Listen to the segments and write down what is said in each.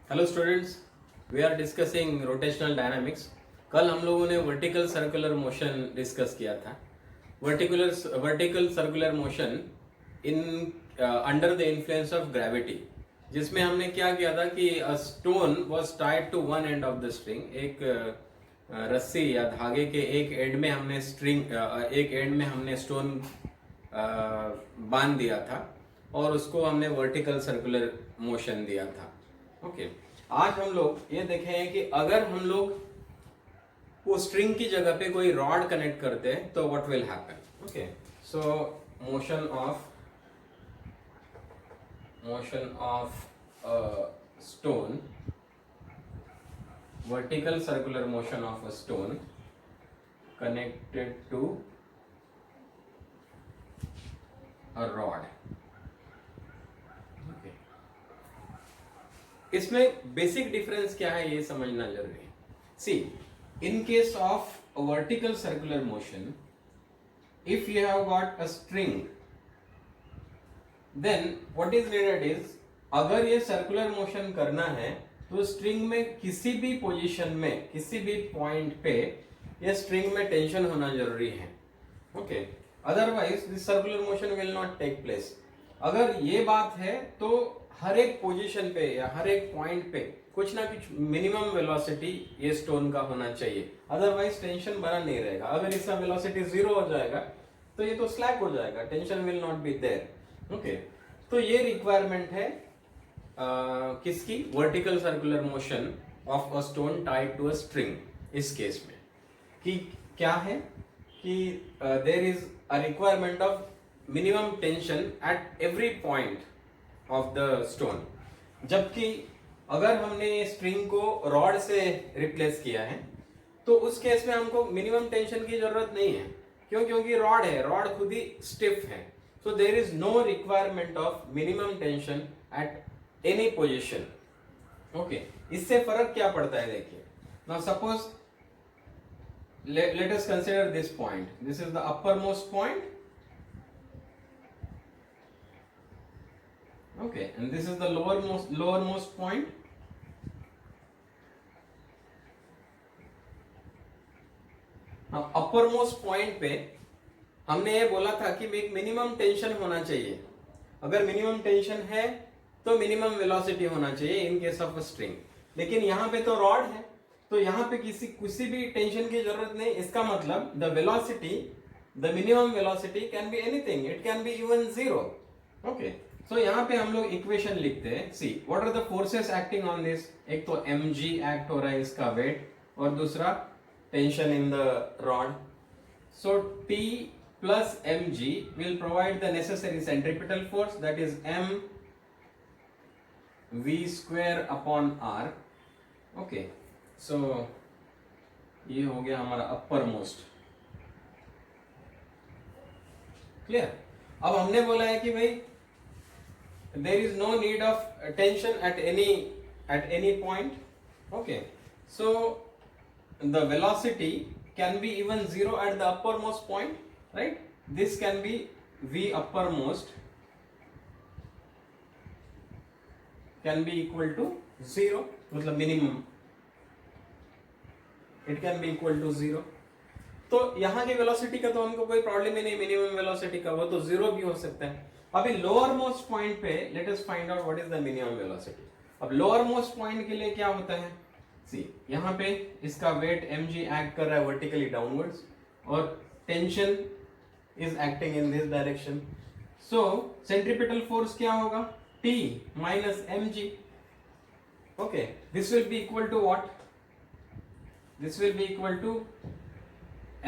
Hello students, we are discussing rotational dynamics. कल हम लोगों ने वर्टिकल सर्कुलर मोशन डिस्कस किया था। Vertical circular motion in under the influence of gravity, जिसमें हमने क्या किया था कि a stone was tied to one end of the string. एक रस्सी या धागे के एक एंड में हमने स्टोन बांध दिया था और उसको हमने वर्टिकल सर्कुलर मोशन दिया था। ओके, आज हम लोग ये देखें कि अगर हम लोग वो स्ट्रिंग की जगह पे कोई रॉड कनेक्ट करते हैं तो what will happen. Okay, so motion of stone, vertical circular motion of a stone connected to a rod. Okay. इसमें बेसिक डिफरेंस क्या है ये समझना जरूरी है। See, in case of vertical circular motion, if you have got a string, then what is needed is, अगर ये circular motion करना है तो स्ट्रिंग में किसी भी पोजीशन में, किसी भी पॉइंट पे ये स्ट्रिंग में टेंशन होना जरूरी है। Okay, otherwise this circular motion will not take place. अगर ये बात है तो हर एक पोजीशन पे या हर एक पॉइंट पे कुछ ना कुछ मिनिमम वेलोसिटी ये स्टोन का होना चाहिए, अदरवाइज टेंशन बना नहीं रहेगा। अगर इसका वेलोसिटी 0 हो जाएगा तो ये तो स्लैक हो जाएगा, tension will not be there. Okay, तो ये रिक्वायरमेंट है किसकी? Vertical circular motion of a stone tied to a string. इस केस में कि क्या है कि there is a requirement of minimum tension at every point of the stone. जबकि अगर हमने स्ट्रिंग को रॉड से रिप्लेस किया है तो उस केस में हमको मिनिमम टेंशन की जरूरत नहीं है। क्यों? क्योंकि रॉड है, रॉड खुद ही स्टिफ है। So there is no requirement of minimum tension at any position. Okay, इससे फर्क क्या पड़ता है देखिए। Now suppose let us consider this point. This is the uppermost point. Okay, and this is the lowermost point. Now uppermost point पे हमने ये बोला था कि एक मिनिमम टेंशन होना चाहिए। अगर मिनिमम टेंशन है तो मिनिमम वेलोसिटी होना चाहिए इन केस ऑफ स्ट्रिंग। लेकिन यहाँ पे तो रॉड है, तो यहाँ पे किसी भी टेंशन की जरूरत नहीं। इसका मतलब the velocity, the minimum velocity can be anything, it can be even 0। Okay, so यहाँ पे हम लोग इक्वेशन लिखते हैं। See, what are the forces acting on this? एक तो mg एक्ट हो रहा है, इसका वेट, और दूसरा tension in the rod. So T plus mg will provide the necessary centripetal force, that is m v square upon r। Okay, so ये हो गया हमारा अपर मोस्ट। क्लियर? अब हमने बोला है कि भाई there is no need of tension at any point. Okay, so the velocity can be even 0 at the uppermost point, right? This can be v uppermost can be equal to 0, मतलब minimum it can be equal to 0। तो यहाँ की velocity का तो हमको कोई problem ही नहीं, minimum velocity का, वो तो 0 भी हो सकता है। अभी लोअर मोस्ट पॉइंट पे let us find out what is the minimum velocity. अब लोअर मोस्ट पॉइंट के लिए क्या होता है? सी, यहाँ पे इसका वेट mg एक्ट कर रहा है वर्टिकली डाउनवर्ड्स और tension is acting in this direction. So centripetal force क्या होगा? T minus mg. Okay, this will be equal to what? This will be equal to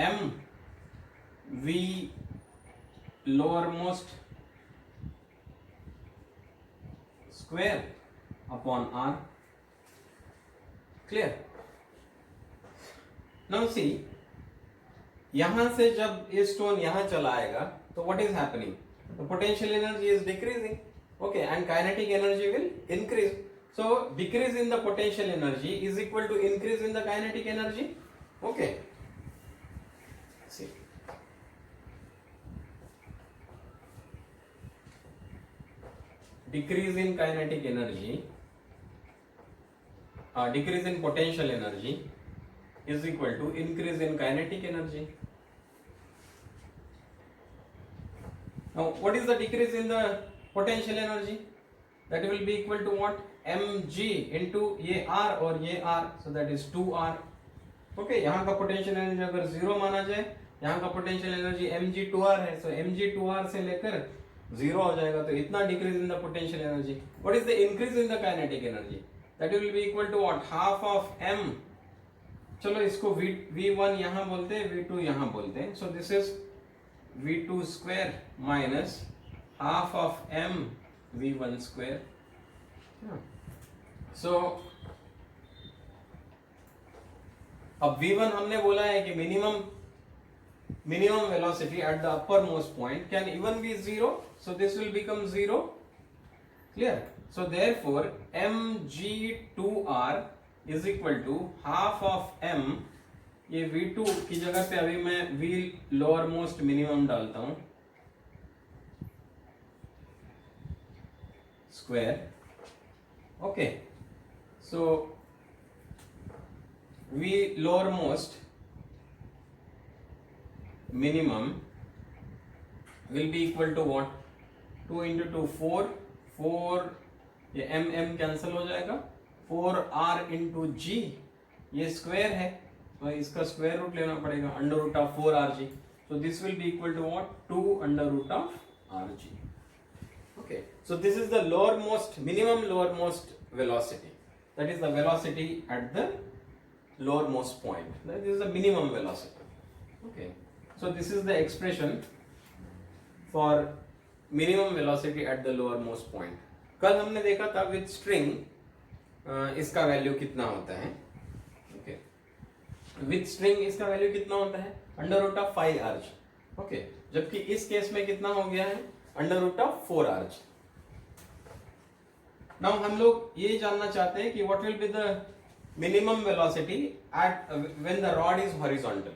m v lowermost square upon r. Clear? Now see, यहां से जब ये stone यहां चला आएगा तो what is happening? The potential energy is decreasing, okay, and kinetic energy will increase. So decrease in the potential energy is equal to increase in the kinetic energy. Okay, see, decrease in kinetic energy decrease in potential energy is equal to increase in kinetic energy. Now what is the decrease in the potential energy? That will be equal to what? mg into ये r और ये r, so that is 2r. okay, यहाँ का potential energy अगर 0 माना जाए, यहाँ का potential energy mg 2r है, so mg 2r से लेकर 0 हो जाएगा, तो इतना decrease in the potential energy. What is the increase in the kinetic energy? That will be equal to what? Half of m. चलो इसको v1 यहाँ बोलते हैं, v2 यहाँ बोलते हैं, so this is v2 square minus half of m v1 square. so अब v1 हमने बोला है कि minimum velocity at the uppermost point can even be 0, so this will become 0. clear? So therefore mg2r is equal to half of m. ये v2 की जगह पे अभी मैं v लोअर मोस्ट मिनिमम डालता हूं, square. Okay, so v lower most minimum will be equal to what? 2 into 2 4, 4 ये m cancel हो जाएगा, 4r into g, ये स्क्वायर है तो इसका स्क्वायर रूट लेना पड़ेगा, under root of 4rg. so this will be equal to what? 2 under root of rg. okay, so this is the minimum lowermost velocity, that is the velocity at the lowermost point, that is the minimum velocity. okay, so this is the expression for minimum velocity at the lowermost point. कल हमने देखा था with string इसका value कितना होता है. Okay, with string इसका value कितना होता है? Under root of 5rg. Okay, जबकि इस केस में कितना हो गया है? Under root of 4rg. Now हम लोग ये जानना चाहते हैं कि what will be the minimum velocity at when the rod is horizontal.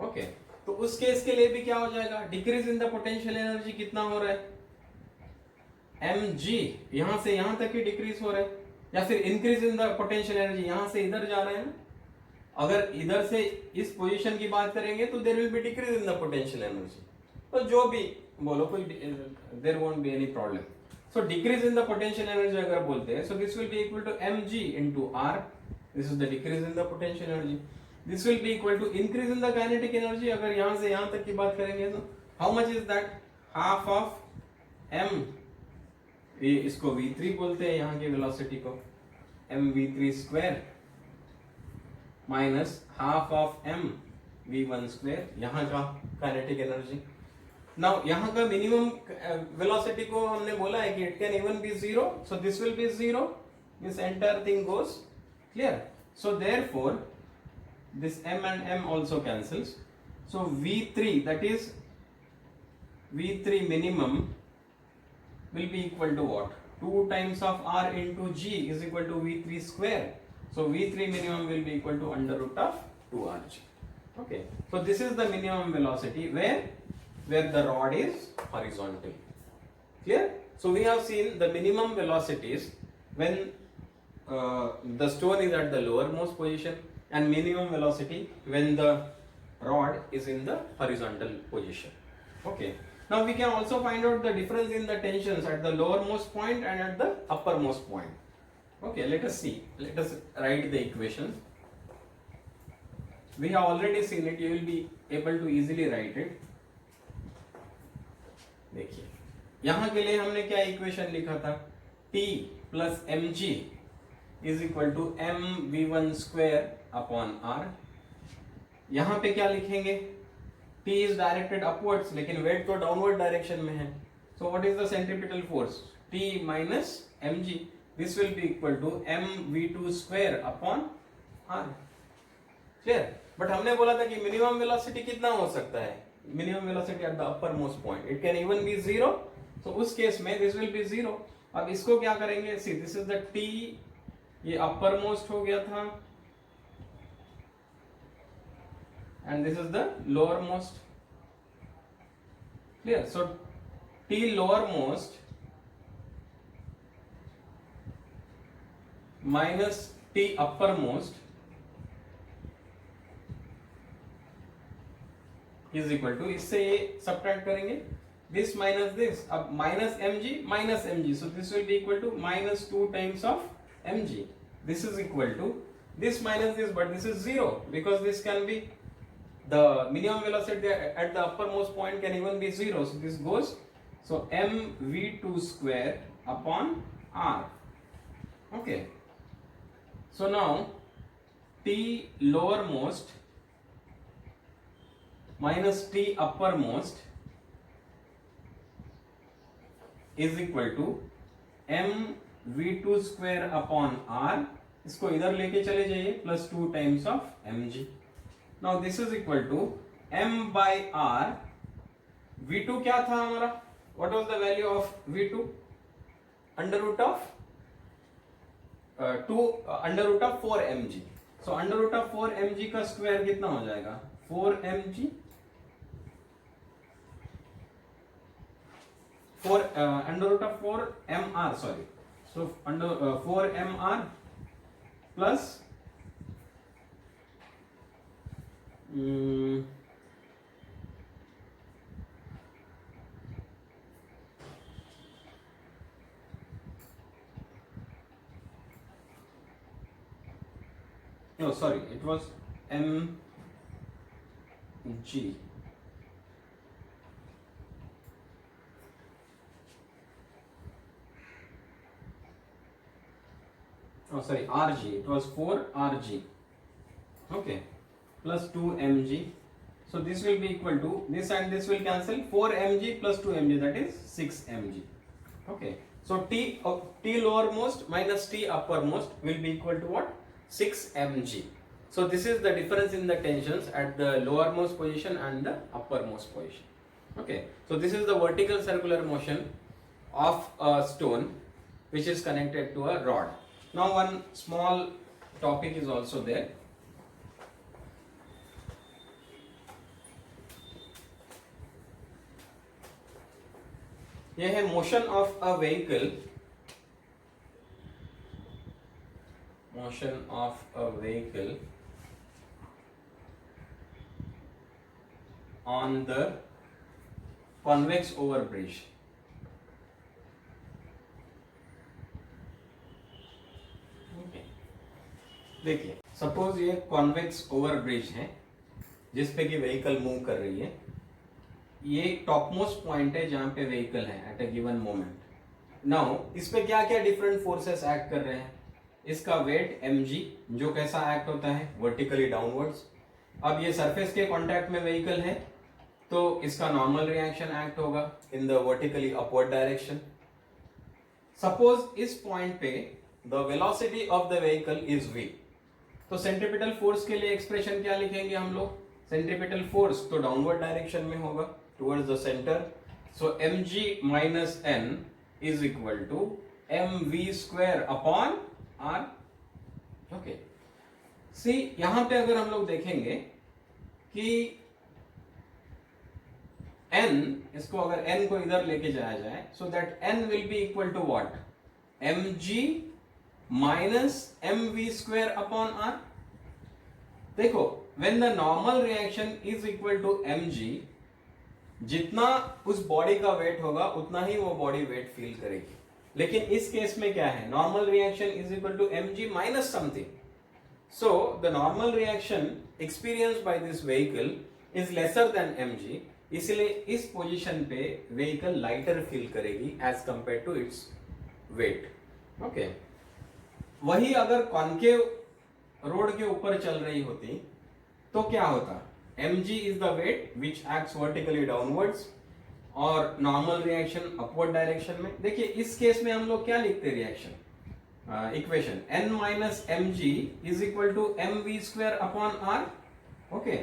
Okay, तो उस केस के लिए भी क्या हो जाएगा? Decrease in the potential energy कितना हो रहा है? mg, यहां से यहां तक ही डिक्रीज हो रहा है, या फिर increase in the potential energy यहां से इधर जा रहे हैं. अगर इधर से इस पोजीशन की बात करेंगे तो there will be decrease in the potential energy. तो जो भी बोलो, कोई there won't be any problem. So decrease in the potential energy अगर बोलते हैं, so this will be equal to mg into r. This is the decrease in the potential energy. This will be equal to increase in the kinetic energy. अगर यहां से यहां तक की बात करेंगे तो how much is that? Half of m, ये इसको v3 बोलते हैं, यहाँ की वेलोसिटी को mv3 square minus half of m v1 square, यहाँ का काइनेटिक एनर्जी. नाउ यहाँ का मिनिमम वेलोसिटी को हमने बोला है कि it can even be 0, so this will B 0, this entire thing goes. Clear? So therefore this m and m also cancels, so v3, that is v3 minimum will be equal to what? 2 times of r into g is equal to v3 square. So v3 minimum will be equal to under root of 2rg. okay, so this is the minimum velocity where the rod is horizontal. clear? So we have seen the minimum velocities when the stone is at the lowermost position, and minimum velocity when the rod is in the horizontal position. okay, now we can also find out the difference in the tensions at the lowermost point and at the uppermost point. okay, let us see, let us write the equation. we have already seen it, you will be able to easily write it. देखिए यहां के लिए हमने क्या equation लिखा था? T plus mg is equal to mv1 square upon r. यहां पे क्या लिखेंगे? T is directed upwards, लेकिन वेट तो डाउनवर्ड डायरेक्शन में है. so what is the centripetal force? T minus mg. this will be equal to mv2 square upon r. clear? But हमने बोला था कि मिनिमम वेलोसिटी कितना हो सकता है? Minimum velocity at the uppermost point, it can even be 0. तो उस केस में दिस विल बी 0. अब इसको क्या करेंगे? सी, दिस इज द T, ये अपर मोस्ट हो गया था, and this is the lowermost. clear? so T lowermost minus T uppermost is equal to, इससे ये सब्ट्रैक्ट करेंगे, दिस माइनस दिस, अब minus M G, so this will be equal to minus 2 times of M G. This is equal to this minus this, but this is zero because this can be the minimum velocity at the uppermost point can even be zero, so this goes, so mv2 square upon r. Okay, so now T lowermost minus T uppermost is equal to mv2 square upon r. इसको इधर लेके चले जाइए, plus 2 times of mg. Now this is equal to m by r. v2 क्या था हमारा? What was the value of v2? Under root of 4 mg. So under root of 4 mg का square कितना हो जाएगा? 4 mg. 4 under root of 4 mr, sorry. So under 4 mr plus no, sorry, it was mg. Oh, sorry, rg. It was 4 rg. Okay, plus 2 mg. So this will be equal to, this and this will cancel, 4 mg plus 2 mg, that is 6 mg. Okay, so T lowermost minus T uppermost will be equal to what? 6 mg. So this is the difference in the tensions at the lowermost position and the uppermost position. Okay, so this is the vertical circular motion of a stone which is connected to a rod. Now one small topic is also there. यह है motion of a vehicle. Motion of a vehicle on the convex over bridge. देखिए, suppose ये convex over bridge है जिस पे कि vehicle move कर रही है. ये टॉप मोस्ट पॉइंट है जहां पे व्हीकल है at a given moment. Now इस पे क्या क्या डिफरेंट फोर्सेस एक्ट कर रहे हैं. इसका वेट mg जो कैसा एक्ट होता है वर्टिकली डाउनवर्ड्स. अब ये सरफेस के कांटेक्ट में व्हीकल है तो इसका नॉर्मल रिएक्शन एक्ट होगा in the vertically upward direction. Suppose इस पॉइंट पे the velocity of the vehicle is v, तो सेंट्रीपिटल फोर्स के लिए एक्सप्रेशन क्या लिखेंगे हम लोग. सेंट्रीपिटल फोर्स तो डाउनवर्ड डायरेक्शन में होगा towards the centre. So mg minus n is equal to mv square upon r. Okay, see यहां पे अगर हम लोग देखेंगे कि n, इसको अगर n को इधर लेके जाया जाए, so that n will be equal to what? mg minus mv square upon r. देखो, when the normal reaction is equal to mg, जितना उस बॉडी का वेट होगा उतना ही वो बॉडी वेट फील करेगी. लेकिन इस केस में क्या है? Normal reaction is equal to mg minus something. So the normal reaction experienced by this vehicle is lesser than mg. इसलिए इस पोजीशन पे व्हीकल लाइटर फील करेगी as compare to its weight. Okay, वही अगर कॉन्केव रोड के ऊपर चल रही होती तो क्या होता? mg is the weight which acts vertically downwards और नॉर्मल रिएक्शन अपवर्ड डायरेक्शन में. देखिए इस केस में हम लोग क्या लिखते हैं reaction equation? n minus mg is equal to mv square upon r. Okay,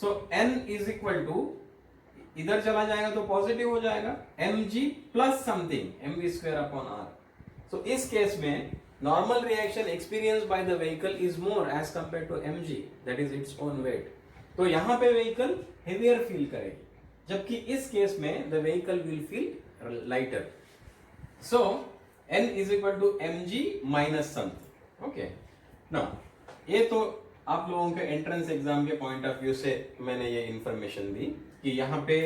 so n is equal to, इधर चला जाएगा तो पॉजिटिव हो जाएगा, mg plus something mv square upon r. सो इस केस में normal reaction experienced by the vehicle is more as compared to mg, that is its own weight. तो यहां पे vehicle heavier feel करेगी, जबकि इस केस में the vehicle will feel lighter. So n is equal to mg minus something. Okay, ना, ये तो आप लोगों के एंट्रेंस एग्जाम के पॉइंट ऑफ व्यू से मैंने ये इंफॉर्मेशन दी कि यहाँ पे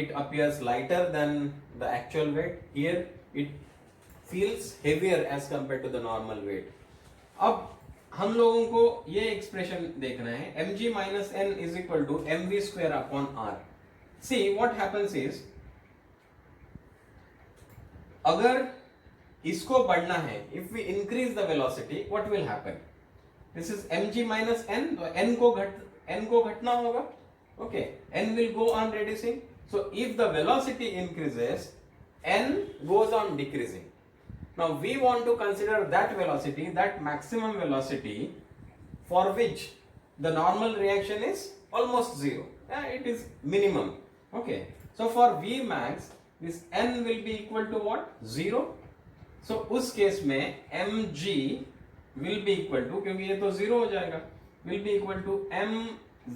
it appears lighter than the actual weight, here it feels heavier as compare to the normal weight. अब हम लोगों को ये एक्सप्रेशन देखना है, mg minus N is equal to M V square upon R. See what happens is, अगर इसको बढ़ना है, if we increase the velocity what will happen, this is mg minus N, तो n को घटना होगा, okay, n will go on reducing, so if the velocity increases n goes on decreasing. Now we want to consider that velocity, that maximum velocity for which the normal reaction is almost zero, it is minimum, okay. So for V max this n will be equal to what, 0. So उस case में mg will be equal to, क्योंकि ये तो 0 हो जाएगा, will be equal to m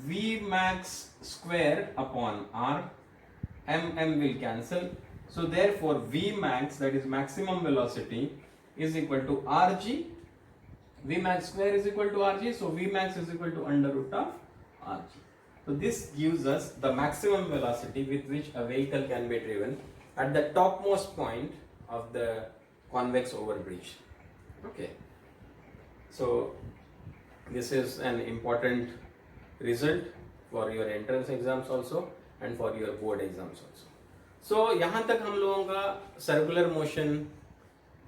v max square upon r, m will cancel. So therefore V max, that is maximum velocity, is equal to rg. V max square is equal to rg, so V max is equal to under root of rg. So this gives us the maximum velocity with which a vehicle can be driven at the topmost point of the convex overbridge. Okay. So this is an important result for your entrance exams also and for your board exams also. So यहाँ तक हम लोगों का circular motion,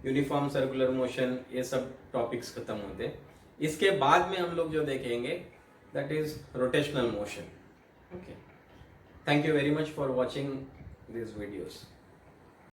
uniform circular motion, ये सब topics खत्म होते। इसके बाद में हम लोग जो देखेंगे that is rotational motion. Okay, thank you very much for watching this videos.